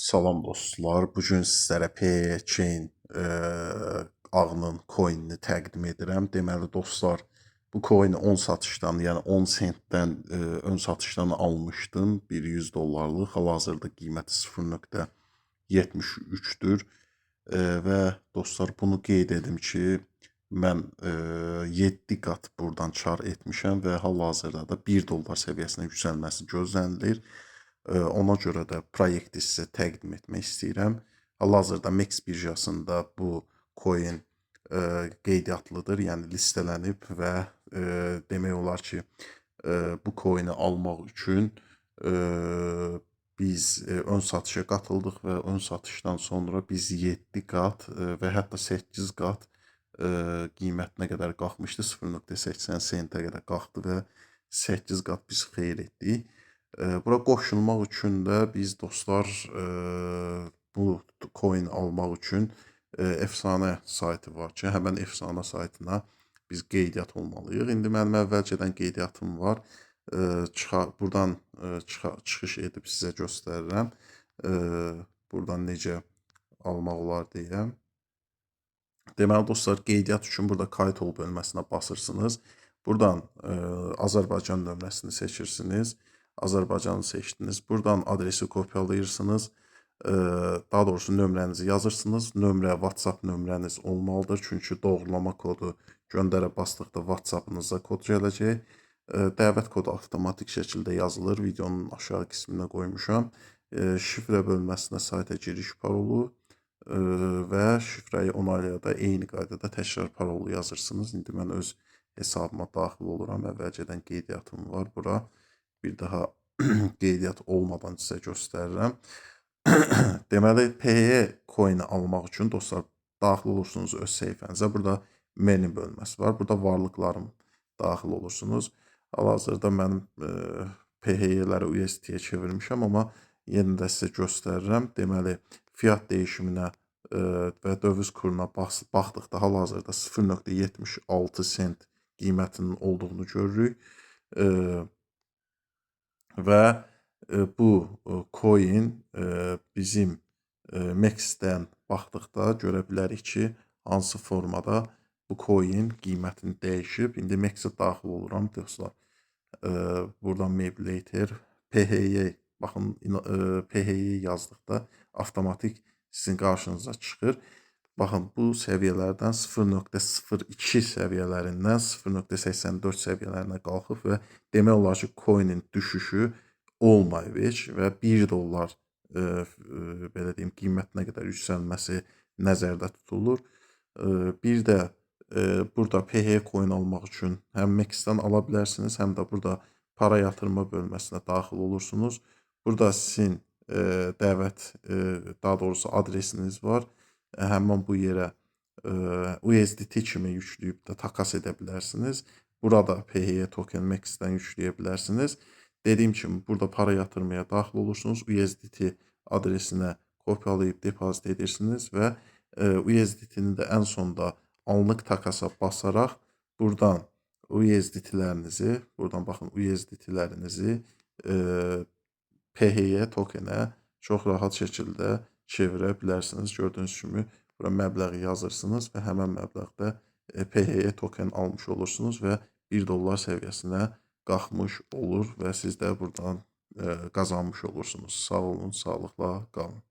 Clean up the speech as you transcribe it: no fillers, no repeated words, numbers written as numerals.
Salam dostlar. Bu gün sizlərə P-Chain ağının coinini təqdim edirəm. Deməli dostlar, bu coini 10 satışdan, yəni 10 sentdən ön satışdan almışdım. Bir $100. Hal-hazırda qiyməti 0.73-dür. Və dostlar, bunu qeyd edim ki, mən 7 qat buradan kar etmişəm və hal-hazırda da $1 səviyyəsinə yüksəlməsi gözlənilir. Ona görə də proyekti sizə təqdim etmək istəyirəm. Hal-hazırda MEX birjasında bu coin qeydiyyatlıdır, yəni listelənib və demək olar ki, bu coini almaq üçün biz ön satışa qatıldıq və ön satışdan sonra biz 7 qat və hətta 8 qat qiymətinə qədər qalxmışdı. 0.80 sentə qədər qalxdı və 8 qat biz xeyir etdik. Bura qoşulmaq üçün də biz dostlar bu coin almaq üçün Efsane saytı var ki, həmən Efsane saytına biz qeydiyyat olmalıyıq. İndi mənim əvvəlcədən qeydiyyatım var. Buradan çıxış edib sizə göstərirəm. Buradan necə almaq olar deyəm. Deməli dostlar, qeydiyyat üçün burada kayıt ol bölməsinə basırsınız. Buradan Azərbaycan nömrəsini seçirsiniz. Azərbaycanı seçdiniz. Buradan adresi kopyalayırsınız. Daha doğrusu nömrənizi yazırsınız. Nömrə WhatsApp nömrəniz olmalıdır. Çünki doğrulama kodu göndərə basdıqda WhatsAppınıza kod gələcək. Dəvət kodu avtomatik şəkildə yazılır. Videonun aşağı qisminə qoymuşam. Şifrə bölməsinə sayta giriş parolu və şifrəyi onaylaya da eyni qaydada təkrar parolu yazırsınız. İndi mən öz hesabıma daxil oluram. Əvvəlcədən qeydiyyatım var bura. Bir daha qeydiyyat olmadan sizə göstərirəm. Deməli, PE coin'i almaq üçün dostlar daxil olursunuz öz səhifənizə. Burada menu bölməsi var. Burada varlıqlarım daxil olursunuz. Hal-hazırda mənim PHY-ləri USD-yə çevirmişəm, amma yenə də sizə göstərirəm. Deməli, fiyat dəyişiminə və döviz kuruna baxdıqda hal-hazırda 0.76 sent qiymətinin olduğunu görürük. Və bu coin bizim MEX-dən baxdıqda görə bilərik ki, hansı formada bu coin qiymətini dəyişib. İndi MEX-ə daxil oluram dostlar. Buradan Meblator, PHY, baxın PHY yazdıqda avtomatik sizin qarşınıza çıxır. Baxın, bu səviyyələrdən 0.02 səviyyələrindən 0.84 səviyyələrinə qalxıb və demək olar ki, coinin düşüşü olmayıb heç və $1 belə deyim, qiymətinə qədər yüksəlməsi nəzərdə tutulur. Bir də burada PH coin almaq üçün həm MEX-dən ala bilərsiniz, həm də burada para yatırma bölməsinə daxil olursunuz. Burada sizin daha doğrusu adresiniz var. Həmin bu yerə USDT kimi yükləyib də takas edə bilərsiniz. Burada PHY token MEX-dən yükləyə bilərsiniz. Dediyim kimi burada para yatırmaya daxil olursunuz. USDT adresinə kopyalayıb depozit edirsiniz və USDT-ni də ən sonda anlıq takasa basaraq buradan USDT-lərinizi, buradan baxın USDT-lərinizi PHY tokenə çox rahat şəkildə çevirə bilərsiniz. Gördüyünüz kimi bura məbləği yazırsınız və həmən məbləğdə PHY token almış olursunuz və $1 səviyyəsinə qalxmış olur və siz də buradan qazanmış olursunuz. Sağ olun, sağlıqla qalın.